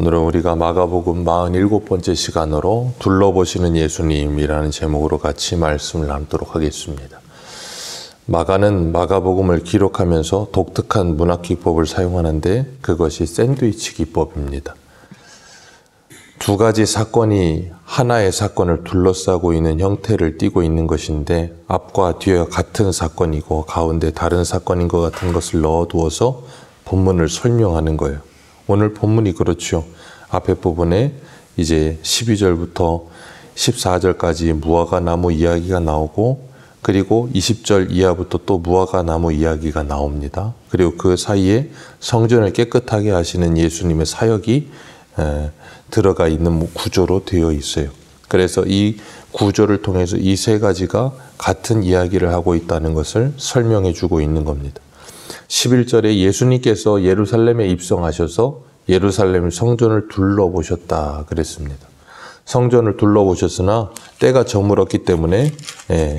오늘은 우리가 마가복음 47번째 시간으로 둘러보시는 예수님이라는 제목으로 같이 말씀을 나누도록 하겠습니다. 마가는 마가복음을 기록하면서 독특한 문학 기법을 사용하는데 그것이 샌드위치 기법입니다. 두 가지 사건이 하나의 사건을 둘러싸고 있는 형태를 띠고 있는 것인데 앞과 뒤가 같은 사건이고 가운데 다른 사건인 것 같은 것을 넣어두어서 본문을 설명하는 거예요. 오늘 본문이 그렇죠. 앞에 부분에 이제 12절부터 14절까지 무화과 나무 이야기가 나오고 그리고 20절 이하부터 또 무화과 나무 이야기가 나옵니다. 그리고 그 사이에 성전을 깨끗하게 하시는 예수님의 사역이 들어가 있는 구조로 되어 있어요. 그래서 이 구조를 통해서 이 세 가지가 같은 이야기를 하고 있다는 것을 설명해 주고 있는 겁니다. 11절에 예수님께서 예루살렘에 입성하셔서 예루살렘 성전을 둘러보셨다 그랬습니다. 성전을 둘러보셨으나 때가 저물었기 때문에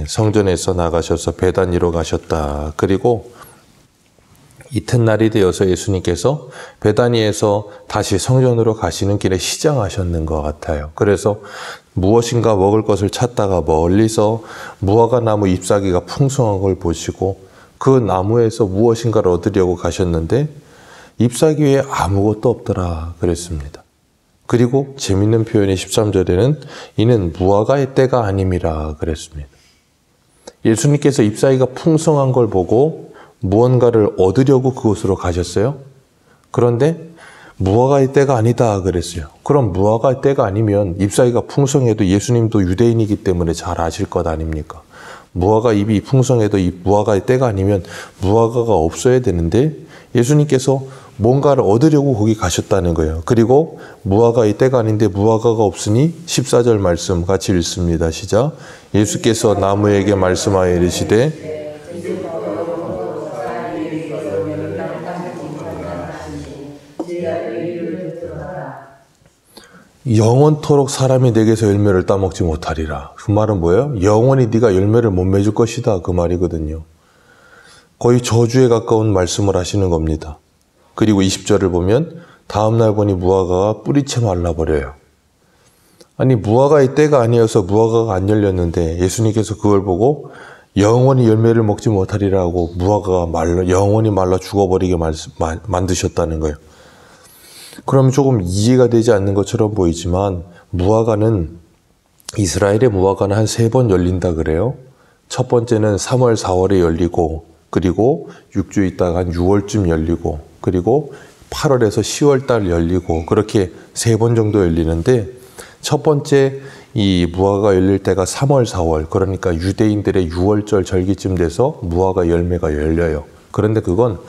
성전에서 나가셔서 베다니로 가셨다. 그리고 이튿날이 되어서 예수님께서 베다니에서 다시 성전으로 가시는 길에 시장하셨는 것 같아요. 그래서 무엇인가 먹을 것을 찾다가 멀리서 무화과 나무 잎사귀가 풍성한 걸 보시고 그 나무에서 무엇인가를 얻으려고 가셨는데 잎사귀 위에 아무것도 없더라 그랬습니다. 그리고 재밌는 표현이 13절에는 이는 무화과의 때가 아님이라 그랬습니다. 예수님께서 잎사귀가 풍성한 걸 보고 무언가를 얻으려고 그곳으로 가셨어요. 그런데 무화과의 때가 아니다 그랬어요. 그럼 무화과의 때가 아니면 잎사귀가 풍성해도 예수님도 유대인이기 때문에 잘 아실 것 아닙니까? 무화과 잎이 풍성해도 이 무화과의 때가 아니면 무화과가 없어야 되는데 예수님께서 뭔가를 얻으려고 거기 가셨다는 거예요. 그리고 무화과의 때가 아닌데 무화과가 없으니 14절 말씀 같이 읽습니다. 시작. 예수께서 나무에게 말씀하여 이르시되 영원토록 사람이 내게서 열매를 따먹지 못하리라. 그 말은 뭐예요? 영원히 네가 열매를 못 맺을 것이다. 그 말이거든요. 거의 저주에 가까운 말씀을 하시는 겁니다. 그리고 20절을 보면 다음날 보니 무화과가 뿌리채 말라버려요. 아니 무화과의 때가 아니어서 무화과가 안 열렸는데 예수님께서 그걸 보고 영원히 열매를 먹지 못하리라고 무화과가 영원히 말라 죽어버리게 만드셨다는 거예요. 그러면 조금 이해가 되지 않는 것처럼 보이지만 무화과는 이스라엘의 무화과는 한 3번 열린다 그래요. 첫 번째는 3월, 4월에 열리고 그리고 6주 있다가 한 6월쯤 열리고 그리고 8월에서 10월 달 열리고 그렇게 3번 정도 열리는데 첫 번째 이 무화과가 열릴 때가 3월, 4월 그러니까 유대인들의 6월절 절기쯤 돼서 무화과 열매가 열려요. 그런데 그건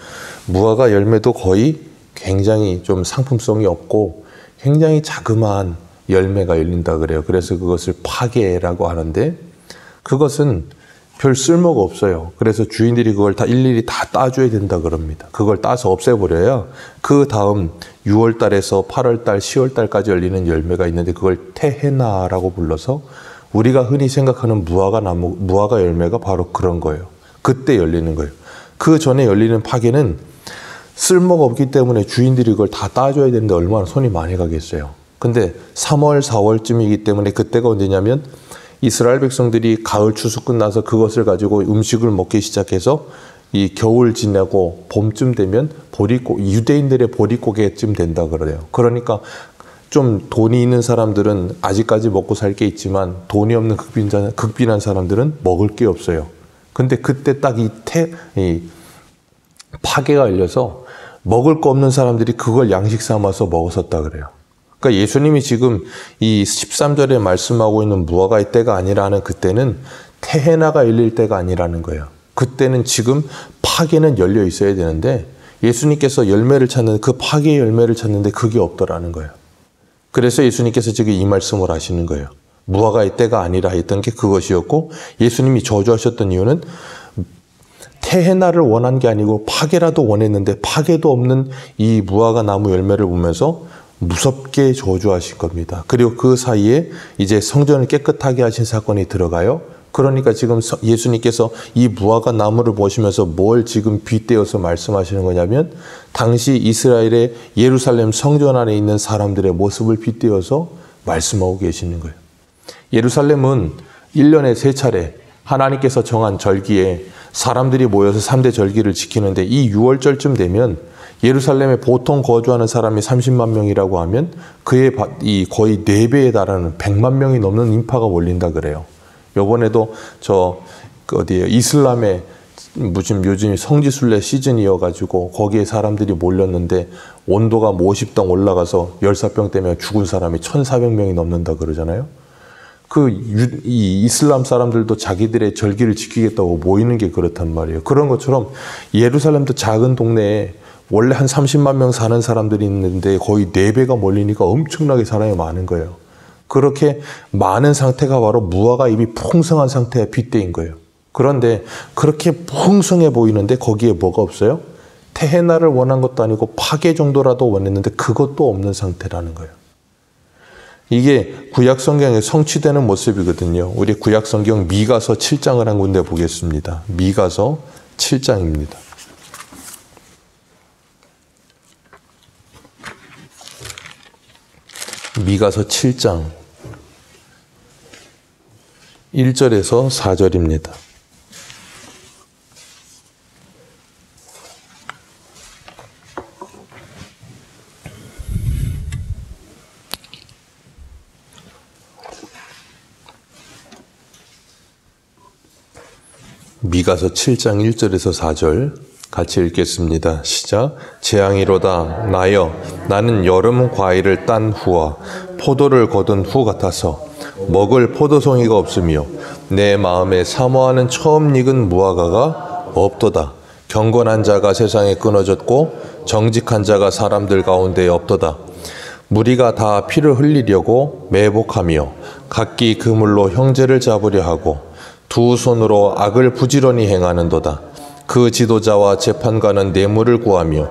무화과 열매도 거의 굉장히 좀 상품성이 없고 굉장히 자그마한 열매가 열린다 그래요. 그래서 그것을 파게라고 하는데 그것은 별 쓸모가 없어요. 그래서 주인들이 그걸 다 일일이 다 따줘야 된다 그럽니다. 그걸 따서 없애버려야 그 다음 6월 달에서 8월 달, 10월 달까지 열리는 열매가 있는데 그걸 테헤나라고 불러서 우리가 흔히 생각하는 무화과 열매가 바로 그런 거예요. 그때 열리는 거예요. 그 전에 열리는 파게는 쓸모가 없기 때문에 주인들이 그걸 다 따줘야 되는데 얼마나 손이 많이 가겠어요. 근데 3월, 4월쯤이기 때문에 그때가 언제냐면 이스라엘 백성들이 가을 추수 끝나서 그것을 가지고 음식을 먹기 시작해서 이 겨울 지나고 봄쯤 되면 유대인들의 보릿고개쯤 된다 그래요. 그러니까 좀 돈이 있는 사람들은 아직까지 먹고 살 게 있지만 돈이 없는 극빈한 사람들은 먹을 게 없어요. 근데 그때 딱 이 파게가 열려서 먹을 거 없는 사람들이 그걸 양식 삼아서 먹었었다 그래요. 그러니까 예수님이 지금 이 13절에 말씀하고 있는 무화과의 때가 아니라는 그때는 테헤나가 열릴 때가 아니라는 거예요. 그때는 지금 파게는 열려 있어야 되는데 예수님께서 열매를 찾는 그 파게의 열매를 찾는데 그게 없더라는 거예요. 그래서 예수님께서 지금 이 말씀을 하시는 거예요. 무화과의 때가 아니라 했던 게 그것이었고 예수님이 저주하셨던 이유는 테헤나를 원한 게 아니고 파게라도 원했는데 파게도 없는 이 무화과 나무 열매를 보면서 무섭게 저주하신 겁니다. 그리고 그 사이에 이제 성전을 깨끗하게 하신 사건이 들어가요. 그러니까 지금 예수님께서 이 무화과 나무를 보시면서 뭘 지금 빗대어서 말씀하시는 거냐면 당시 이스라엘의 예루살렘 성전 안에 있는 사람들의 모습을 빗대어서 말씀하고 계시는 거예요. 예루살렘은 1년에 3차례 하나님께서 정한 절기에 사람들이 모여서 3대 절기를 지키는데 이 6월절쯤 되면 예루살렘에 보통 거주하는 사람이 30만 명이라고 하면 그의 거의 4배에 달하는 100만 명이 넘는 인파가 몰린다 그래요. 요번에도 어디에요? 이슬람의 요즘 성지순례 시즌이어가지고 거기에 사람들이 몰렸는데 온도가 50도 올라가서 열사병 때문에 죽은 사람이 1,400명이 넘는다 그러잖아요. 이 이슬람 사람들도 자기들의 절기를 지키겠다고 모이는 게 그렇단 말이에요. 그런 것처럼 예루살렘도 작은 동네에 원래 한 30만 명 사는 사람들이 있는데 거의 4배가 몰리니까 엄청나게 사람이 많은 거예요. 그렇게 많은 상태가 바로 무화과 잎이 풍성한 상태에 빗대인 거예요. 그런데 그렇게 풍성해 보이는데 거기에 뭐가 없어요? 태해나를 원한 것도 아니고 파괴 정도라도 원했는데 그것도 없는 상태라는 거예요. 이게 구약성경에 성취되는 모습이거든요. 우리 구약성경 미가서 7장을 한 군데 보겠습니다. 미가서 7장입니다. 미가서 7장 1절에서 4절입니다. 미가서 7장 1절에서 4절 같이 읽겠습니다. 시작. 재앙이로다 나여 나는 여름 과일을 딴 후와 포도를 거둔 후 같아서 먹을 포도송이가 없으며 내 마음에 사모하는 처음 익은 무화과가 없도다. 경건한 자가 세상에 끊어졌고 정직한 자가 사람들 가운데 없도다. 무리가 다 피를 흘리려고 매복하며 각기 그물로 형제를 잡으려 하고 두 손으로 악을 부지런히 행하는도다. 그 지도자와 재판관은 뇌물을 구하며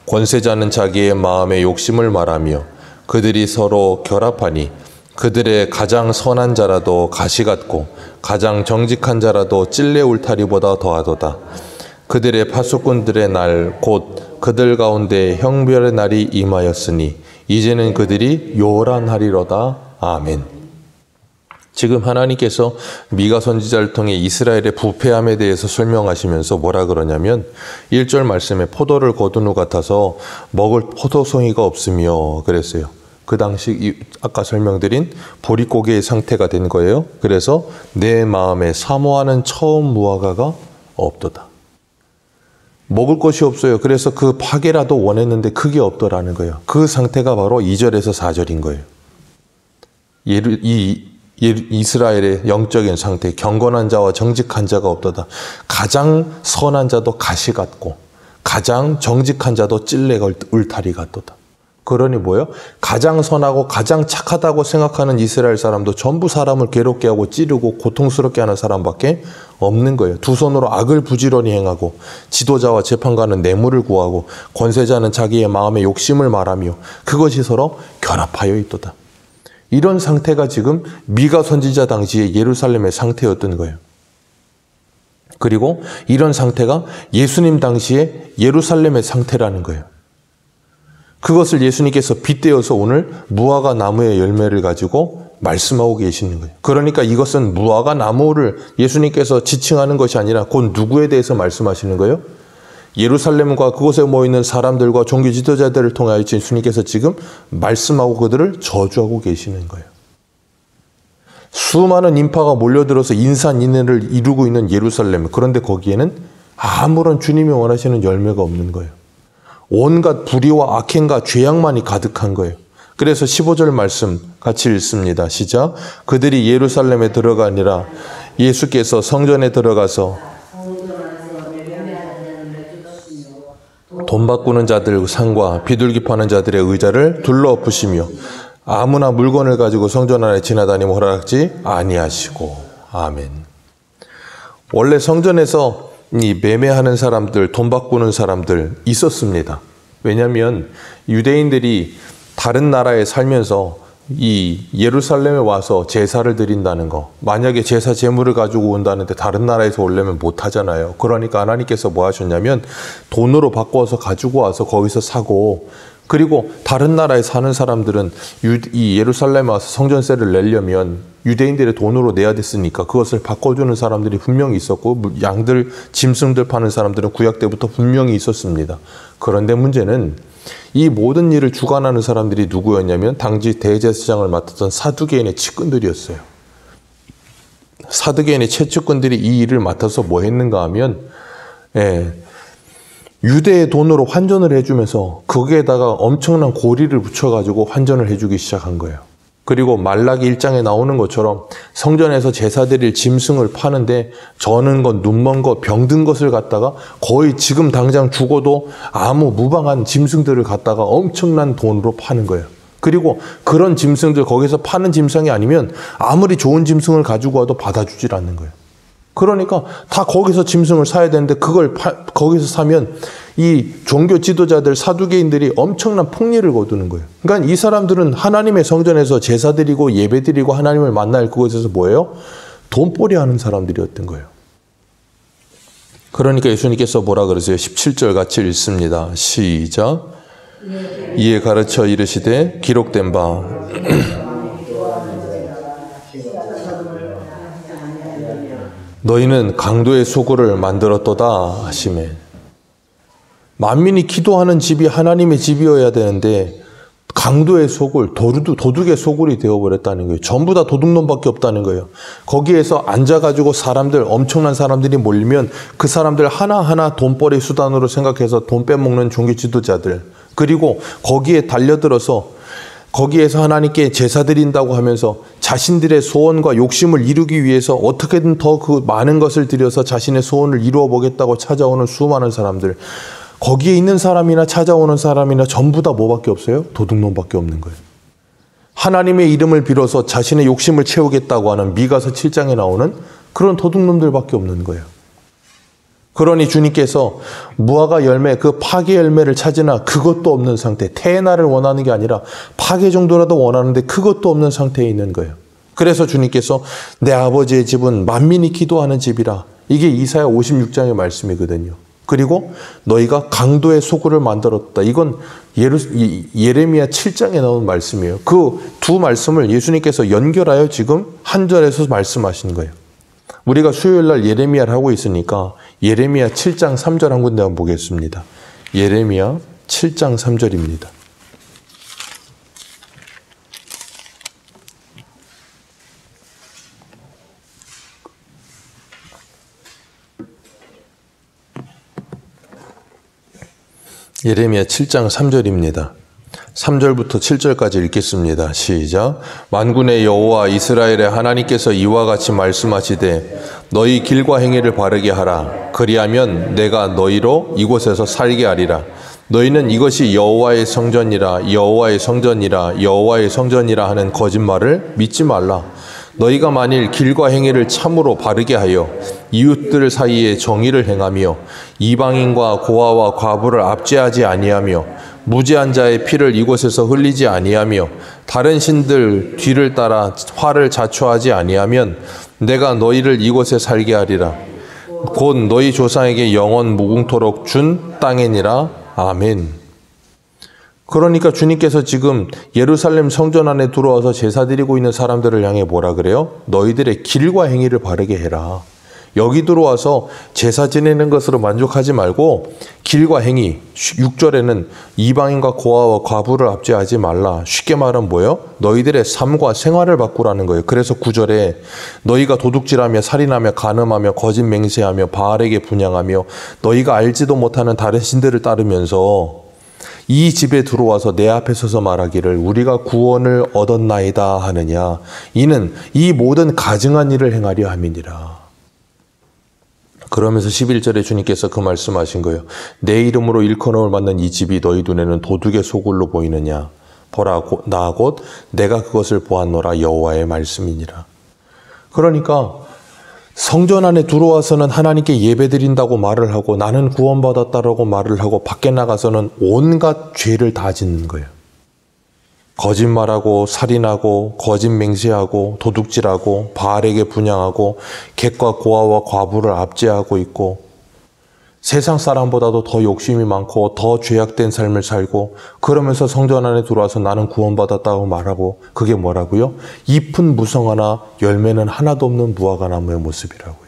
권세자는 자기의 마음의 욕심을 말하며 그들이 서로 결합하니 그들의 가장 선한 자라도 가시 같고 가장 정직한 자라도 찔레 울타리보다 더하도다. 그들의 파수꾼들의 날 곧 그들 가운데 형별의 날이 임하였으니 이제는 그들이 요란하리로다. 아멘. 지금 하나님께서 미가 선지자를 통해 이스라엘의 부패함에 대해서 설명하시면서 뭐라 그러냐면 1절 말씀에 포도를 거둔 후 같아서 먹을 포도송이가 없으며 그랬어요. 그 당시 아까 설명드린 보릿고개의 상태가 된 거예요. 그래서 내 마음에 사모하는 처음 무화과가 없도다. 먹을 것이 없어요. 그래서 그 파괴라도 원했는데 그게 없더라는 거예요. 그 상태가 바로 2절에서 4절인 거예요. 이스라엘의 영적인 상태, 경건한 자와 정직한 자가 없도다. 가장 선한 자도 가시 같고 가장 정직한 자도 찔레 울타리 같도다. 그러니 뭐예요? 가장 선하고 가장 착하다고 생각하는 이스라엘 사람도 전부 사람을 괴롭게 하고 찌르고 고통스럽게 하는 사람밖에 없는 거예요. 두 손으로 악을 부지런히 행하고 지도자와 재판관은 뇌물을 구하고 권세자는 자기의 마음의 욕심을 말하며 그것이 서로 결합하여 있도다. 이런 상태가 지금 미가 선지자 당시의 예루살렘의 상태였던 거예요. 그리고 이런 상태가 예수님 당시의 예루살렘의 상태라는 거예요. 그것을 예수님께서 빗대어서 오늘 무화과 나무의 열매를 가지고 말씀하고 계시는 거예요. 그러니까 이것은 무화과 나무를 예수님께서 지칭하는 것이 아니라 곧 누구에 대해서 말씀하시는 거예요? 예루살렘과 그곳에 모이는 사람들과 종교 지도자들을 통하여 예수님께서 지금 말씀하고 그들을 저주하고 계시는 거예요. 수많은 인파가 몰려들어서 인산인해를 이루고 있는 예루살렘. 그런데 거기에는 아무런 주님이 원하시는 열매가 없는 거예요. 온갖 불의와 악행과 죄악만이 가득한 거예요. 그래서 15절 말씀 같이 읽습니다. 시작. 그들이 예루살렘에 들어가니라 예수께서 성전에 들어가서 돈 바꾸는 자들 상과 비둘기 파는 자들의 의자를 둘러엎으시며 아무나 물건을 가지고 성전 안에 지나다니며 허락지 아니하시고. 아멘. 원래 성전에서 이 매매하는 사람들, 돈 바꾸는 사람들 있었습니다. 왜냐하면 유대인들이 다른 나라에 살면서 이 예루살렘에 와서 제사를 드린다는 거, 만약에 제사 제물을 가지고 온다는데 다른 나라에서 오려면 못 하잖아요. 그러니까 하나님께서 뭐 하셨냐면 돈으로 바꿔서 가지고 와서 거기서 사고, 그리고 다른 나라에 사는 사람들은 이 예루살렘에 와서 성전세를 내려면 유대인들의 돈으로 내야 됐으니까 그것을 바꿔주는 사람들이 분명히 있었고, 양들, 짐승들 파는 사람들은 구약 때부터 분명히 있었습니다. 그런데 문제는 이 모든 일을 주관하는 사람들이 누구였냐면 당시 대제사장을 맡았던 사두개인의 측근들이었어요. 사두개인의 최측근들이 이 일을 맡아서 뭐 했는가 하면 유대의 돈으로 환전을 해주면서 거기에다가 엄청난 고리를 붙여가지고 환전을 해주기 시작한 거예요. 그리고 말라기 1장에 나오는 것처럼 성전에서 제사 드릴 짐승을 파는데 저는 것, 눈먼 것, 병든 것을 갖다가 거의 지금 당장 죽어도 아무 무방한 짐승들을 갖다가 엄청난 돈으로 파는 거예요. 그리고 그런 짐승들, 거기서 파는 짐승이 아니면 아무리 좋은 짐승을 가지고 와도 받아주질 않는 거예요. 그러니까 다 거기서 짐승을 사야 되는데 그걸 거기서 사면 이 종교 지도자들, 사두개인들이 엄청난 폭리를 거두는 거예요. 그러니까 이 사람들은 하나님의 성전에서 제사 드리고 예배 드리고 하나님을 만날 그곳에서 뭐예요? 돈벌이 하는 사람들이었던 거예요. 그러니까 예수님께서 뭐라 그러세요? 17절 같이 읽습니다. 시작. 이에 가르쳐 이르시되 기록된 바 너희는 강도의 소굴을 만들었도다 하시매. 만민이 기도하는 집이 하나님의 집이어야 되는데 강도의 소굴, 도둑의 소굴이 되어버렸다는 거예요. 전부 다 도둑놈밖에 없다는 거예요. 거기에서 앉아가지고 사람들, 엄청난 사람들이 몰리면 그 사람들 하나하나 돈벌이 수단으로 생각해서 돈 빼먹는 종교 지도자들, 그리고 거기에 달려들어서 거기에서 하나님께 제사 드린다고 하면서 자신들의 소원과 욕심을 이루기 위해서 어떻게든 더 그 많은 것을 들여서 자신의 소원을 이루어 보겠다고 찾아오는 수많은 사람들, 거기에 있는 사람이나 찾아오는 사람이나 전부 다 뭐밖에 없어요? 도둑놈밖에 없는 거예요. 하나님의 이름을 빌어서 자신의 욕심을 채우겠다고 하는 미가서 7장에 나오는 그런 도둑놈들밖에 없는 거예요. 그러니 주님께서 무화과 열매, 그 파괴 열매를 찾으나 그것도 없는 상태, 태나를 원하는 게 아니라 파괴 정도라도 원하는데 그것도 없는 상태에 있는 거예요. 그래서 주님께서 내 아버지의 집은 만민이 기도하는 집이라, 이게 이사야 56장의 말씀이거든요. 그리고 너희가 강도의 소굴을 만들었다. 이건 예레미야 7장에 나온 말씀이에요. 그 두 말씀을 예수님께서 연결하여 지금 한 절에서 말씀하신 거예요. 우리가 수요일 날 예레미야를 하고 있으니까 예레미야 7장 3절 한 군데 한번 보겠습니다. 예레미야 7장 3절입니다. 예레미야 7장 3절입니다. 3절부터 7절까지 읽겠습니다. 시작. 만군의 여호와 이스라엘의 하나님께서 이와 같이 말씀하시되 너희 길과 행위를 바르게 하라. 그리하면 내가 너희로 이곳에서 살게 하리라. 너희는 이것이 여호와의 성전이라 여호와의 성전이라 여호와의 성전이라 하는 거짓말을 믿지 말라. 너희가 만일 길과 행위를 참으로 바르게 하여 이웃들 사이에 정의를 행하며 이방인과 고아와 과부를 압제하지 아니하며 무죄한 자의 피를 이곳에서 흘리지 아니하며 다른 신들 뒤를 따라 화를 자초하지 아니하면 내가 너희를 이곳에 살게 하리라. 곧 너희 조상에게 영원 무궁토록 준 땅이니라. 아멘. 그러니까 주님께서 지금 예루살렘 성전 안에 들어와서 제사 드리고 있는 사람들을 향해 뭐라 그래요? 너희들의 길과 행위를 바르게 해라. 여기 들어와서 제사 지내는 것으로 만족하지 말고 길과 행위, 6절에는 이방인과 고아와 과부를 압제하지 말라. 쉽게 말하면 뭐예요? 너희들의 삶과 생활을 바꾸라는 거예요. 그래서 9절에 너희가 도둑질하며 살인하며 간음하며 거짓 맹세하며 바알에게 분향하며 너희가 알지도 못하는 다른 신들을 따르면서 이 집에 들어와서 내 앞에 서서 말하기를 우리가 구원을 얻었나이다 하느냐. 이는 이 모든 가증한 일을 행하려 함이니라. 그러면서 11절에 주님께서 그 말씀하신 거예요. 내 이름으로 일컬음을 받는 이 집이 너희 눈에는 도둑의 소굴로 보이느냐. 보라, 나 곧 내가 그것을 보았노라. 여호와의 말씀이니라. 그러니까 성전 안에 들어와서는 하나님께 예배드린다고 말을 하고 나는 구원받았다라고 말을 하고 밖에 나가서는 온갖 죄를 다 짓는 거예요. 거짓말하고 살인하고 거짓 맹세하고 도둑질하고 바알에게 분향하고 객과 고아와 과부를 압제하고 있고 세상 사람보다도 더 욕심이 많고 더 죄악된 삶을 살고 그러면서 성전 안에 들어와서 나는 구원받았다고 말하고 그게 뭐라고요? 잎은 무성하나 열매는 하나도 없는 무화과나무의 모습이라고요.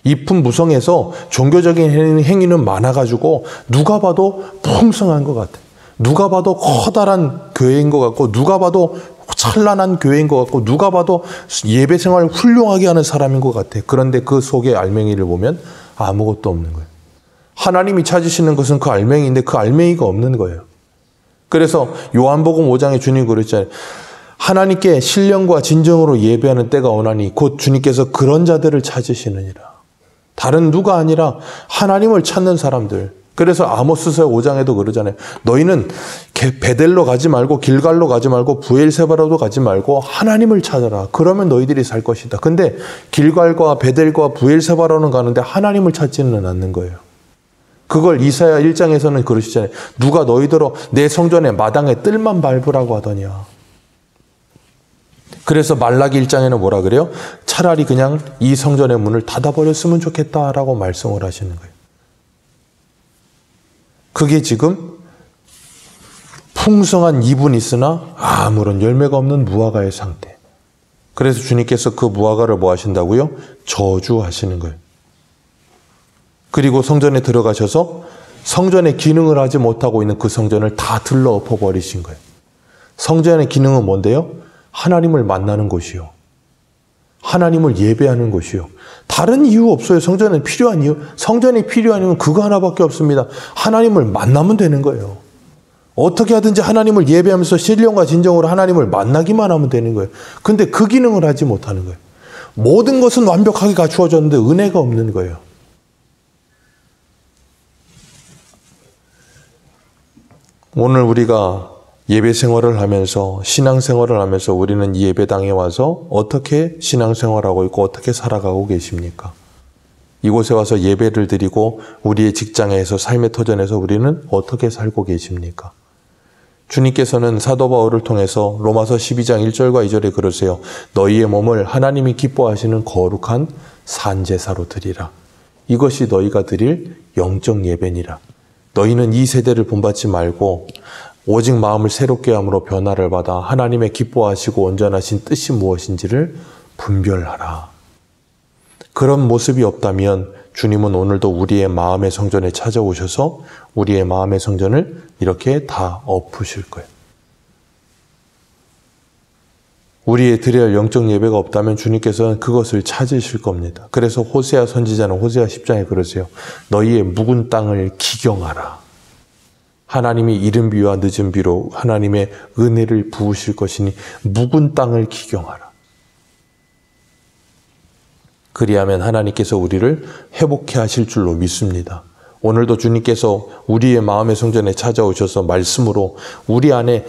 잎은 무성해서 종교적인 행위는 많아가지고 누가 봐도 풍성한 것 같아요. 누가 봐도 커다란 교회인 것 같고 누가 봐도 찬란한 교회인 것 같고 누가 봐도 예배 생활을 훌륭하게 하는 사람인 것 같아요. 그런데 그 속에 알맹이를 보면 아무것도 없는 거예요. 하나님이 찾으시는 것은 그 알맹이인데 그 알맹이가 없는 거예요. 그래서 요한복음 5장에 주님 그랬잖아요. 하나님께 신령과 진정으로 예배하는 때가 오나니 곧 주님께서 그런 자들을 찾으시느니라. 다른 누가 아니라 하나님을 찾는 사람들. 그래서 아모스서 5장에도 그러잖아요. 너희는 베델로 가지 말고 길갈로 가지 말고 부엘세바로도 가지 말고 하나님을 찾아라. 그러면 너희들이 살 것이다. 근데 길갈과 베델과 부엘세바로는 가는데 하나님을 찾지는 않는 거예요. 그걸 이사야 1장에서는 그러시잖아요. 누가 너희들어 내 성전의 마당에 뜰만 밟으라고 하더냐. 그래서 말라기 1장에는 뭐라 그래요? 차라리 그냥 이 성전의 문을 닫아버렸으면 좋겠다라고 말씀을 하시는 거예요. 그게 지금 풍성한 잎은 있으나 아무런 열매가 없는 무화과의 상태. 그래서 주님께서 그 무화과를 뭐 하신다고요? 저주하시는 거예요. 그리고 성전에 들어가셔서 성전의 기능을 하지 못하고 있는 그 성전을 다 들러 엎어버리신 거예요. 성전의 기능은 뭔데요? 하나님을 만나는 곳이요. 하나님을 예배하는 곳이요. 다른 이유 없어요. 성전에 필요한 이유. 성전이 필요한 이유는 그거 하나밖에 없습니다. 하나님을 만나면 되는 거예요. 어떻게 하든지 하나님을 예배하면서 신령과 진정으로 하나님을 만나기만 하면 되는 거예요. 근데 그 기능을 하지 못하는 거예요. 모든 것은 완벽하게 갖추어졌는데 은혜가 없는 거예요. 오늘 우리가 예배 생활을 하면서 신앙 생활을 하면서 우리는 이 예배당에 와서 어떻게 신앙 생활하고 있고 어떻게 살아가고 계십니까? 이곳에 와서 예배를 드리고 우리의 직장에서 삶의 터전에서 우리는 어떻게 살고 계십니까? 주님께서는 사도 바울을 통해서 로마서 12장 1절과 2절에 그러세요. 너희의 몸을 하나님이 기뻐하시는 거룩한 산제사로 드리라. 이것이 너희가 드릴 영적 예배니라. 너희는 이 세대를 본받지 말고 오직 마음을 새롭게 함으로 변화를 받아 하나님의 기뻐하시고 온전하신 뜻이 무엇인지를 분별하라. 그런 모습이 없다면 주님은 오늘도 우리의 마음의 성전에 찾아오셔서 우리의 마음의 성전을 이렇게 다 엎으실 거예요. 우리의 드려야 할 영적 예배가 없다면 주님께서는 그것을 찾으실 겁니다. 그래서 호세아 선지자는 호세아 10장에 그러세요. 너희의 묵은 땅을 기경하라. 하나님이 이른 비와 늦은 비로 하나님의 은혜를 부으실 것이니 묵은 땅을 기경하라. 그리하면 하나님께서 우리를 회복해 하실 줄로 믿습니다. 오늘도 주님께서 우리의 마음의 성전에 찾아오셔서 말씀으로 우리 안에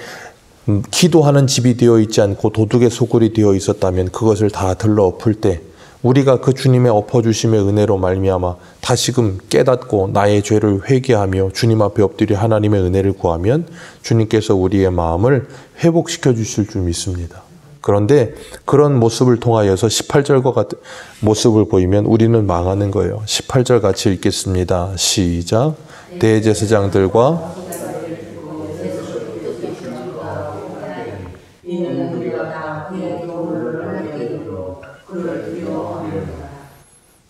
기도하는 집이 되어 있지 않고 도둑의 소굴이 되어 있었다면 그것을 다 들러 엎을 때 우리가 그 주님의 엎어주심의 은혜로 말미암아 다시금 깨닫고 나의 죄를 회개하며 주님 앞에 엎드려 하나님의 은혜를 구하면 주님께서 우리의 마음을 회복시켜 주실 줄 믿습니다. 그런데 그런 모습을 통하여서 18절과 같은 모습을 보이면 우리는 망하는 거예요. 18절 같이 읽겠습니다. 시작. 대제사장들과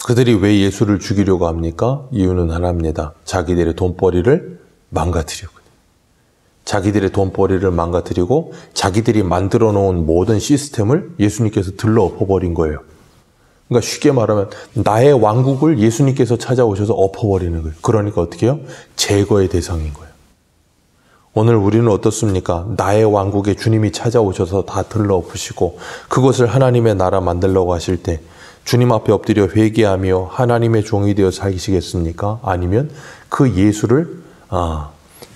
그들이 왜 예수를 죽이려고 합니까? 이유는 하나입니다. 자기들의 돈벌이를 망가뜨리고 자기들의 돈벌이를 망가뜨리고 자기들이 만들어 놓은 모든 시스템을 예수님께서 들러 엎어버린 거예요. 그러니까 쉽게 말하면 나의 왕국을 예수님께서 찾아오셔서 엎어버리는 거예요. 그러니까 어떻게 해요? 제거의 대상인 거예요. 오늘 우리는 어떻습니까? 나의 왕국에 주님이 찾아오셔서 다 들러 엎으시고 그것을 하나님의 나라 만들려고 하실 때 주님 앞에 엎드려 회개하며 하나님의 종이 되어 살기시겠습니까? 아니면 그 예수를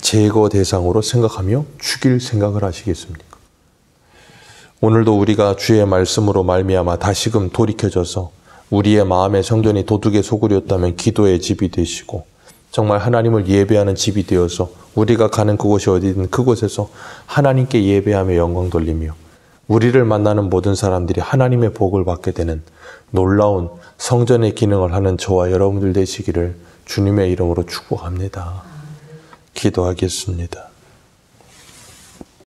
제거 대상으로 생각하며 죽일 생각을 하시겠습니까? 오늘도 우리가 주의 말씀으로 말미암아 다시금 돌이켜져서 우리의 마음의 성전이 도둑의 소굴이었다면 기도의 집이 되시고 정말 하나님을 예배하는 집이 되어서 우리가 가는 그곳이 어디든 그곳에서 하나님께 예배하며 영광 돌리며 우리를 만나는 모든 사람들이 하나님의 복을 받게 되는 놀라운 성전의 기능을 하는 저와 여러분들 되시기를 주님의 이름으로 축복합니다. 기도하겠습니다.